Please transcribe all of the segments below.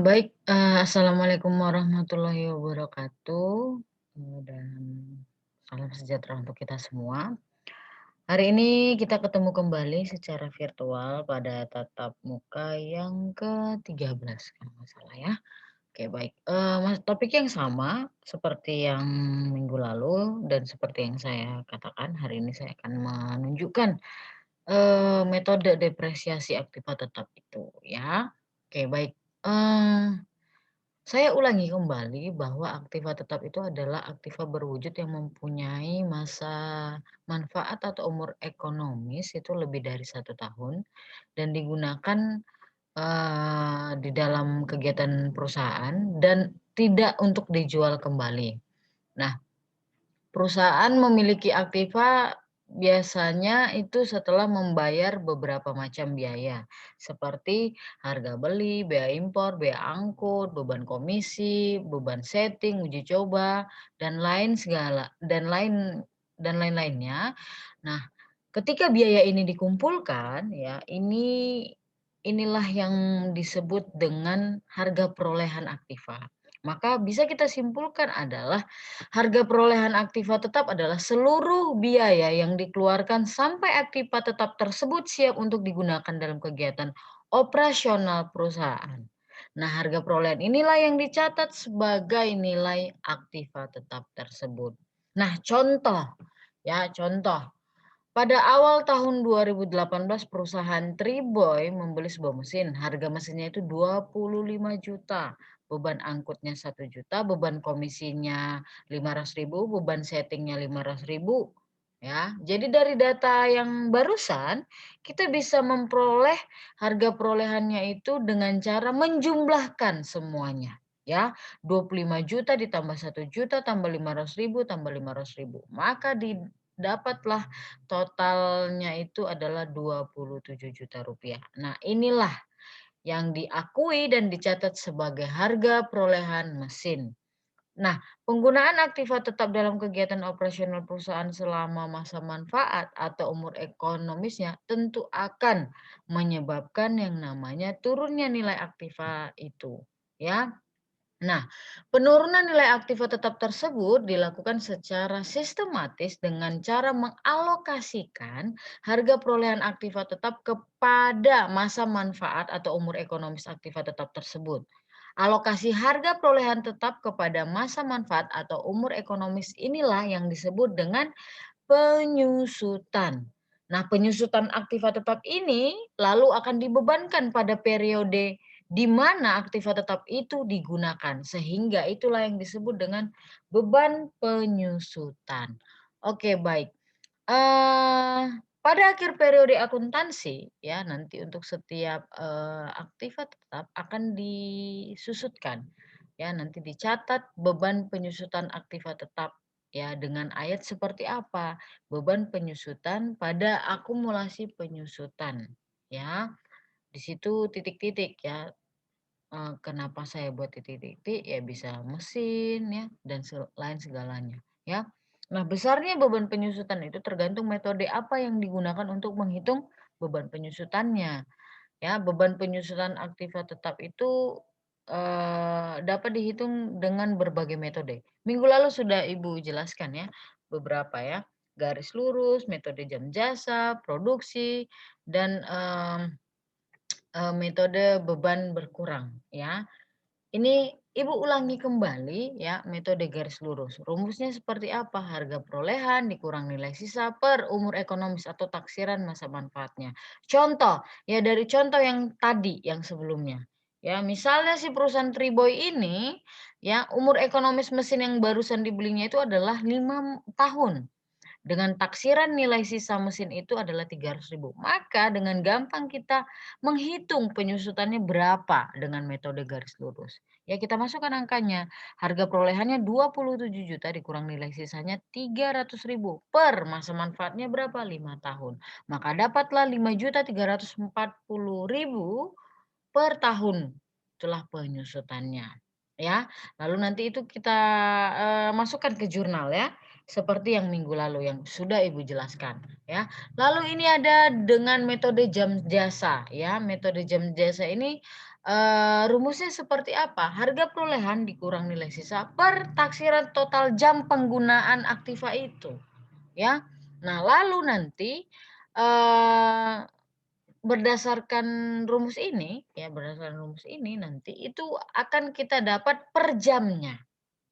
Baik, assalamualaikum warahmatullahi wabarakatuh, dan salam sejahtera untuk kita semua. Hari ini kita ketemu kembali secara virtual pada tatap muka yang ke-13 kalau nggak salah ya. Oke baik, topik yang sama seperti yang minggu lalu dan seperti yang saya katakan, hari ini saya akan menunjukkan, metode depresiasi aktiva tetap itu ya. Oke baik, saya ulangi kembali bahwa aktiva tetap itu adalah aktiva berwujud yang mempunyai masa manfaat atau umur ekonomis itu lebih dari 1 tahun dan digunakan, di dalam kegiatan perusahaan dan tidak untuk dijual kembali. Nah, perusahaan memiliki aktiva biasanya itu setelah membayar beberapa macam biaya, seperti harga beli, bea impor, bea angkut, beban komisi, beban setting, uji coba, dan lain segala dan lain-lainnya. Nah, ketika biaya ini dikumpulkan ya, inilah yang disebut dengan harga perolehan aktiva. Maka bisa kita simpulkan adalah harga perolehan aktiva tetap adalah seluruh biaya yang dikeluarkan sampai aktiva tetap tersebut siap untuk digunakan dalam kegiatan operasional perusahaan. Nah, harga perolehan inilah yang dicatat sebagai nilai aktiva tetap tersebut. Nah, contoh. Pada awal tahun 2018 perusahaan Triboy membeli sebuah mesin, harga mesinnya itu 25 juta, beban angkutnya 1 juta, beban komisinya 500.000, beban settingnya 500.000, ya. Jadi dari data yang barusan, kita bisa memperoleh harga perolehannya itu dengan cara menjumlahkan semuanya, ya. 25 juta ditambah 1 juta tambah 500.000 tambah 500.000. Maka dapatlah totalnya itu adalah 27 juta rupiah. Nah, inilah yang diakui dan dicatat sebagai harga perolehan mesin. Nah, penggunaan aktiva tetap dalam kegiatan operasional perusahaan selama masa manfaat atau umur ekonomisnya tentu akan menyebabkan yang namanya turunnya nilai aktiva itu, ya. Nah, penurunan nilai aktiva tetap tersebut dilakukan secara sistematis dengan cara mengalokasikan harga perolehan aktiva tetap kepada masa manfaat atau umur ekonomis aktiva tetap tersebut. Alokasi harga perolehan tetap kepada masa manfaat atau umur ekonomis inilah yang disebut dengan penyusutan. Nah, penyusutan aktiva tetap ini lalu akan dibebankan pada periode di mana aktiva tetap itu digunakan, sehingga itulah yang disebut dengan beban penyusutan. Oke, baik. Eee, pada akhir periode akuntansi ya, nanti untuk setiap, aktiva tetap akan disusutkan, ya, nanti dicatat beban penyusutan aktiva tetap, ya, dengan ayat seperti apa, beban penyusutan pada akumulasi penyusutan, ya. Di situ titik-titik ya, kenapa saya buat titik-titik, ya bisa mesin ya, dan lain segalanya, ya. Nah, besarnya beban penyusutan itu tergantung metode apa yang digunakan untuk menghitung beban penyusutannya. Ya, beban penyusutan aktiva tetap itu, dapat dihitung dengan berbagai metode. Minggu lalu sudah Ibu jelaskan ya, beberapa ya, garis lurus, metode jam jasa, produksi, dan, metode beban berkurang ya. Ini Ibu ulangi kembali ya metode garis lurus. Rumusnya seperti apa? Harga perolehan dikurang nilai sisa per umur ekonomis atau taksiran masa manfaatnya. Contoh, ya dari contoh yang tadi yang sebelumnya. Ya, misalnya si perusahaan Triboy ini ya umur ekonomis mesin yang barusan dibelinya itu adalah 5 tahun. Dengan taksiran nilai sisa mesin itu adalah 300.000. Maka dengan gampang kita menghitung penyusutannya berapa dengan metode garis lurus. Ya kita masukkan angkanya. Harga perolehannya 27 juta dikurang nilai sisanya 300.000 per masa manfaatnya berapa? 5 tahun. Maka dapatlah 5.340.000 per tahun. Itulah penyusutannya. Ya. Lalu nanti itu kita masukkan ke jurnal ya. seperti yang minggu lalu yang sudah Ibu jelaskan ya. Lalu ini ada dengan metode jam jasa ya. Metode jam jasa ini rumusnya seperti apa? Harga perolehan dikurang nilai sisa per taksiran total jam penggunaan aktiva itu ya. Nah, lalu nanti eh berdasarkan berdasarkan rumus ini nanti itu akan kita dapat per jamnya.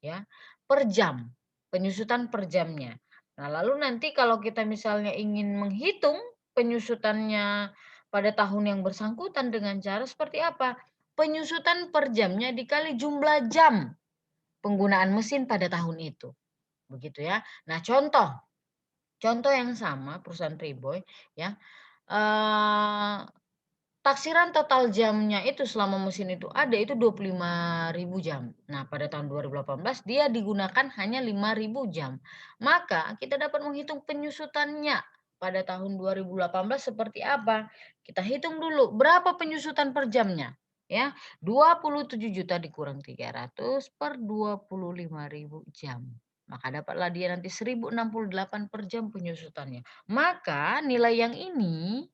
Ya, per jam, penyusutan per jamnya. Nah, lalu nanti kalau kita misalnya ingin menghitung penyusutannya pada tahun yang bersangkutan dengan cara seperti apa? Penyusutan per jamnya dikali jumlah jam penggunaan mesin pada tahun itu, begitu ya. Nah, contoh yang sama perusahaan Triboi ya, eee taksiran total jamnya itu selama mesin itu ada itu 25.000 jam. Nah, pada tahun 2018 dia digunakan hanya 5.000 jam. Maka kita dapat menghitung penyusutannya pada tahun 2018 seperti apa? Kita hitung dulu berapa penyusutan per jamnya, ya. 27 juta dikurang 300 per 25.000 jam. Maka dapatlah dia nanti 1.068 per jam penyusutannya. Maka nilai yang ini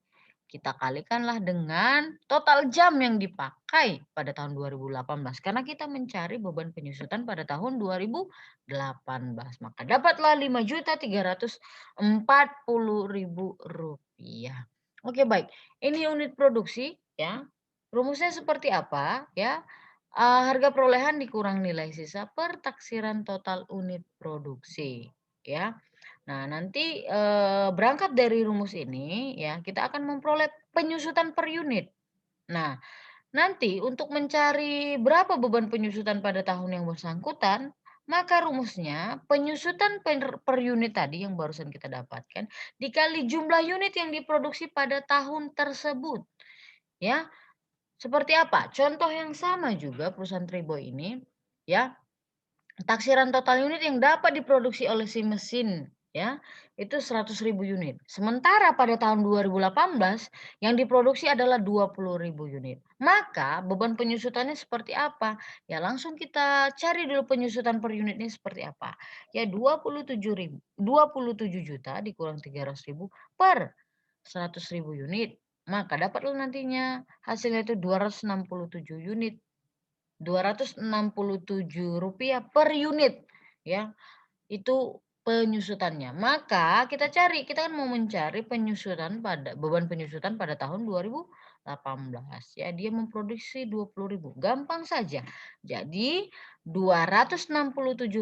kita kalikanlah dengan total jam yang dipakai pada tahun 2018 karena kita mencari beban penyusutan pada tahun 2018. Maka dapatlah Rp5.340.000. Oke, baik. Ini unit produksi ya. Rumusnya seperti apa ya? Harga perolehan dikurang nilai sisa per taksiran total unit produksi ya. Nah, nanti, berangkat dari rumus ini ya, kita akan memperoleh penyusutan per unit. Nah, nanti untuk mencari berapa beban penyusutan pada tahun yang bersangkutan, maka rumusnya penyusutan per unit tadi yang barusan kita dapatkan, dikali jumlah unit yang diproduksi pada tahun tersebut, ya. Seperti apa? Contoh yang sama juga perusahaan Triboi ini, ya. Taksiran total unit yang dapat diproduksi oleh si mesin ya, itu 100.000 unit. Sementara pada tahun 2018 yang diproduksi adalah 20.000 unit. Maka beban penyusutannya seperti apa? Ya langsung kita cari dulu penyusutan per unitnya seperti apa. Ya 27 juta dikurang 300.000 per 100.000 unit. Maka dapatlah nantinya hasilnya itu 267 unit. Rp267 per unit ya, itu penyusutannya. Maka kita kan mau mencari beban penyusutan pada tahun 2018 ya, dia memproduksi 20.000 gampang saja. Jadi Rp267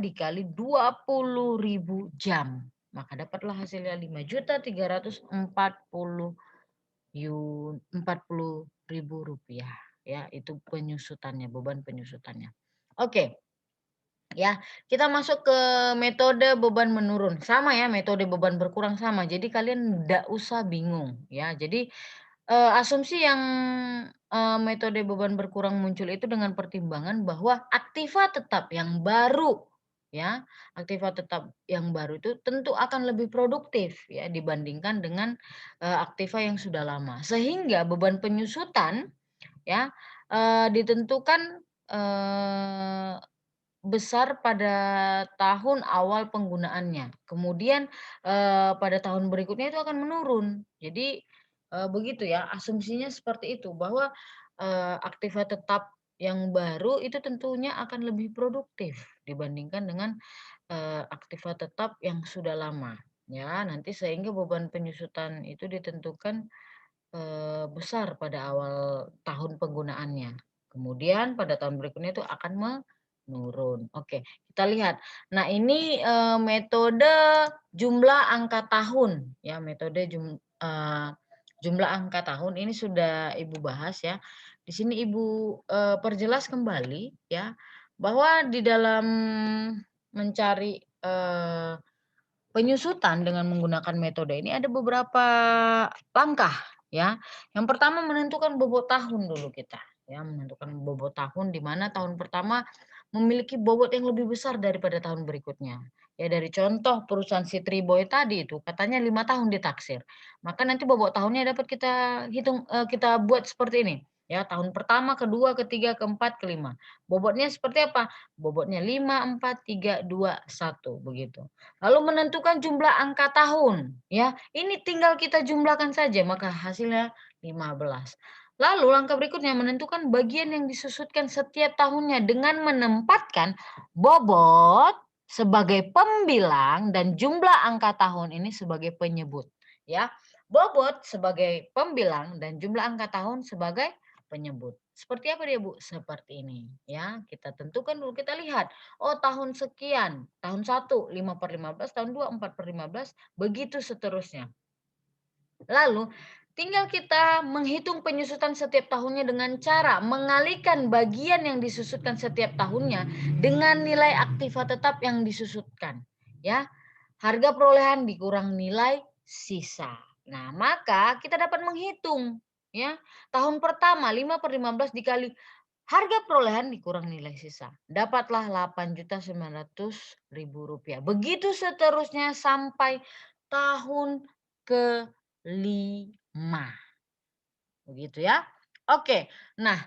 dikali 20.000 jam, maka dapatlah hasilnya 5.340.000 rupiah ya, itu penyusutannya, beban penyusutannya. Oke, ya, kita masuk ke metode beban menurun. Sama ya, metode beban berkurang sama. Jadi kalian ndak usah bingung ya. Jadi, asumsi yang, metode beban berkurang muncul itu dengan pertimbangan bahwa aktiva tetap yang baru ya, aktiva tetap yang baru itu tentu akan lebih produktif ya dibandingkan dengan, aktiva yang sudah lama. Sehingga beban penyusutan ya, ditentukan, besar pada tahun awal penggunaannya. Kemudian, pada tahun berikutnya itu akan menurun. Jadi, begitu ya, asumsinya seperti itu bahwa, aktiva tetap yang baru itu tentunya akan lebih produktif dibandingkan dengan, aktiva tetap yang sudah lama, ya. Nanti sehingga beban penyusutan itu ditentukan besar pada awal tahun penggunaannya. Kemudian pada tahun berikutnya itu akan menurun. Oke, kita lihat. Nah ini, metode jumlah angka tahun ya, jumlah angka tahun ini sudah Ibu bahas ya. Di sini Ibu, perjelas kembali ya, bahwa di dalam mencari, penyusutan dengan menggunakan metode ini ada beberapa langkah ya. Yang pertama menentukan bobot tahun dulu kita ya, menentukan bobot tahun di mana tahun pertama memiliki bobot yang lebih besar daripada tahun berikutnya. Ya dari contoh perusahaan si Triboy tadi itu katanya 5 tahun ditaksir. Maka nanti bobot tahunnya dapat kita hitung kita buat seperti ini Ya, tahun pertama, kedua, ketiga, keempat, kelima. Bobotnya seperti apa? Bobotnya 5, 4, 3, 2, 1 begitu. Lalu menentukan jumlah angka tahun, ya. Ini tinggal kita jumlahkan saja maka hasilnya 15. Lalu langkah berikutnya menentukan bagian yang disusutkan setiap tahunnya dengan menempatkan bobot sebagai pembilang dan jumlah angka tahun ini sebagai penyebut, ya. Bobot sebagai pembilang dan jumlah angka tahun sebagai penyebut. Seperti apa dia, Bu? Seperti ini, ya. Kita tentukan dulu, kita lihat, oh tahun sekian, tahun 1 5/15, tahun 2 4/15, begitu seterusnya. Lalu tinggal kita menghitung penyusutan setiap tahunnya dengan cara mengalihkan bagian yang disusutkan setiap tahunnya dengan nilai aktiva tetap yang disusutkan, ya. Harga perolehan dikurang nilai sisa. Nah, maka kita dapat menghitung, ya. Tahun pertama 5/15 dikali harga perolehan dikurang nilai sisa. Dapatlah Rp8.900.000. Begitu seterusnya sampai tahun ke-5. Begitu ya. Oke. Nah,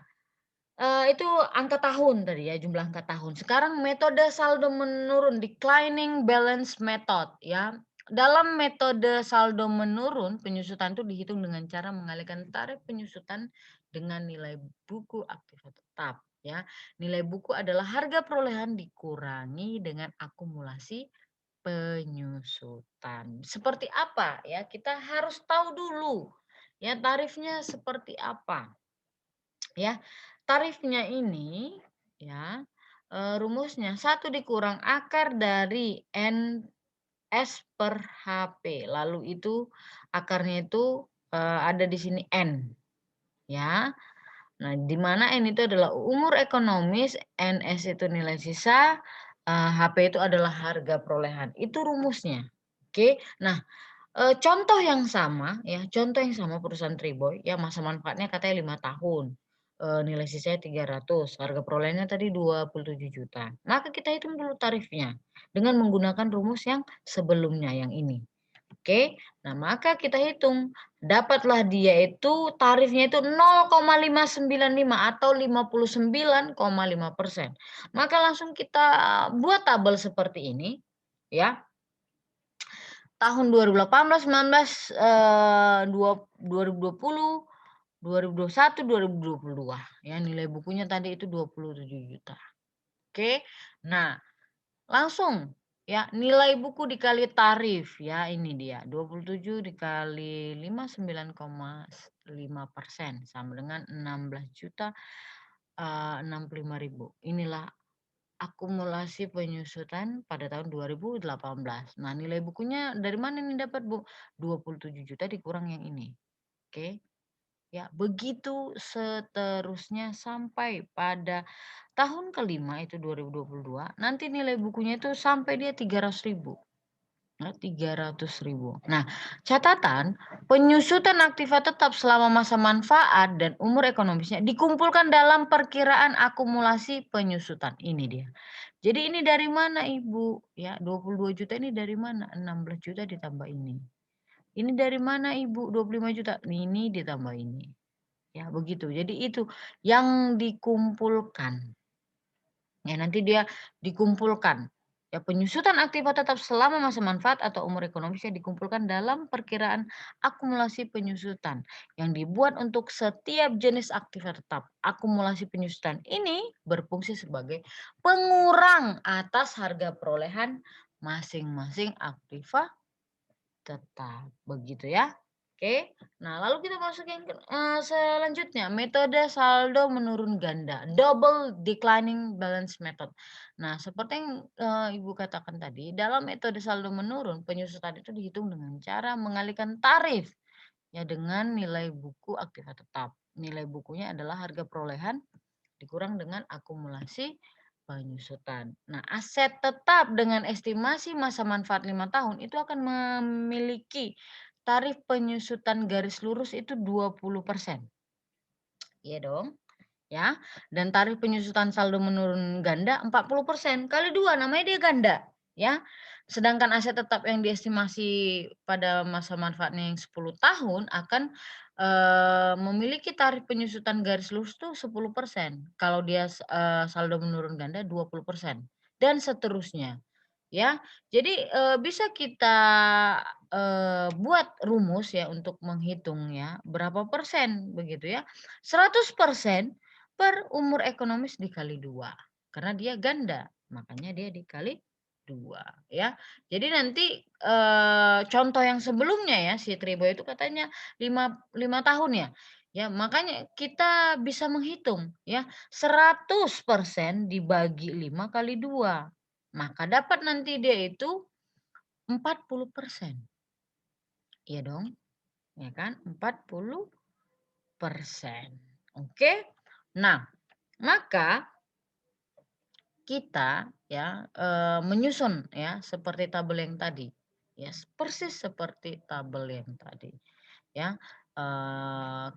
itu angka tahun tadi ya, jumlah angka tahun. Sekarang metode saldo menurun, declining balance method ya. Dalam metode saldo menurun, penyusutan itu dihitung dengan cara mengalihkan tarif penyusutan dengan nilai buku aktiva tetap ya. Nilai buku adalah harga perolehan dikurangi dengan akumulasi penyusutan. Seperti apa ya? Kita harus tahu dulu ya tarifnya seperti apa. Ya, tarifnya ini ya, rumusnya 1 dikurang akar dari NS per HP. Lalu itu akarnya itu, ada di sini N, ya. Nah, di mana N itu adalah umur ekonomis, NS itu nilai sisa, HP itu adalah harga perolehan. Itu rumusnya. Oke. Nah, contoh yang sama ya, contoh yang sama perusahaan Triboi ya masa manfaatnya katanya 5 tahun, nilai sisanya 300, harga perolehannya tadi 27 juta. Maka kita hitung dulu tarifnya dengan menggunakan rumus yang sebelumnya yang ini. Oke, nah maka kita hitung, dapatlah dia itu tarifnya itu 0,595 atau 59,5%. Maka langsung kita buat tabel seperti ini ya. Tahun 2018, 19, 2020, 2021, 2022 ya nilai bukunya tadi itu 27 juta. Oke. Nah, langsung ya nilai buku dikali tarif ya ini dia 27 dikali 5 9,5% sama dengan 16 juta 65.000. Inilah akumulasi penyusutan pada tahun 2018. Nah, nilai bukunya dari mana nih dapat, Bu? 27 juta dikurang yang ini. Oke. Ya, begitu seterusnya sampai pada tahun kelima itu 2022, nanti nilai bukunya itu sampai dia 300.000. Nah, 300.000. Nah, catatan penyusutan aktiva tetap selama masa manfaat dan umur ekonomisnya dikumpulkan dalam perkiraan akumulasi penyusutan. Ini dia. Jadi ini dari mana Ibu? Ya, 22 juta ini dari mana? 16 juta ditambah ini. Ini dari mana Ibu? 25 juta. Ini ditambah ini. Ya, begitu. Jadi itu yang dikumpulkan. Ya, nanti dia dikumpulkan. Ya, penyusutan aktiva tetap selama masa manfaat atau umur ekonomisnya dikumpulkan dalam perkiraan akumulasi penyusutan yang dibuat untuk setiap jenis aktiva tetap. Akumulasi penyusutan ini berfungsi sebagai pengurang atas harga perolehan masing-masing aktiva tetap. Begitu ya. Oke. Nah, lalu kita masuk yang selanjutnya, metode saldo menurun ganda, double declining balance method. Nah, seperti yang, Ibu katakan tadi, dalam metode saldo menurun, penyusutan itu dihitung dengan cara mengalihkan tarif, ya dengan nilai buku aktiva tetap. Nilai bukunya adalah harga perolehan dikurang dengan akumulasi penyusutan. Nah, aset tetap dengan estimasi masa manfaat 5 tahun itu akan memiliki tarif penyusutan garis lurus itu 20%. Iya dong, ya. Dan tarif penyusutan saldo menurun ganda 40%. Kali 2 namanya dia ganda. ya. Sedangkan aset tetap yang diestimasi pada masa manfaatnya yang 10 tahun akan, memiliki tarif penyusutan garis lurus tuh 10%, kalau dia saldo menurun ganda 20% dan seterusnya, ya. Jadi, bisa kita, buat rumus ya untuk menghitung ya, berapa persen begitu ya, 100% per umur ekonomis dikali 2 karena dia ganda, makanya dia dikali 2 ya. Jadi nanti, contoh yang sebelumnya ya, si Triboy itu katanya 5 tahun ya. Ya makanya kita bisa menghitung ya, 100% dibagi 5 kali 2 maka dapat nanti dia itu 40%. Iya dong, ya kan? 40%. Oke. Nah, maka kita ya, menyusun ya seperti tabel yang tadi, ya persis seperti tabel yang tadi ya,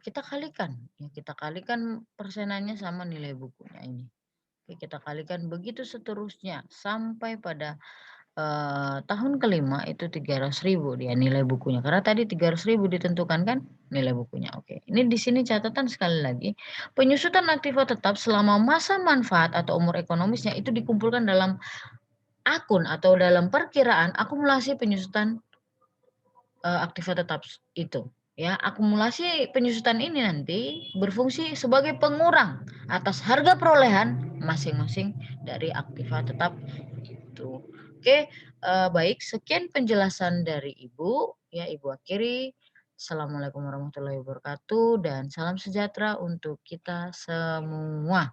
kita kalikan persenannya sama nilai bukunya ini. Oke, kita kalikan begitu seterusnya sampai pada tahun kelima itu 300.000 dia nilai bukunya, karena tadi 300.000 ditentukan kan nilai bukunya, oke. Ini di sini catatan sekali lagi, penyusutan aktiva tetap selama masa manfaat atau umur ekonomisnya itu dikumpulkan dalam akun atau dalam perkiraan akumulasi penyusutan, aktiva tetap itu, ya. Akumulasi penyusutan ini nanti berfungsi sebagai pengurang atas harga perolehan masing-masing dari aktiva tetap itu. Oke, baik sekian penjelasan dari Ibu, ya Ibu akhiri. Assalamualaikum warahmatullahi wabarakatuh dan salam sejahtera untuk kita semua.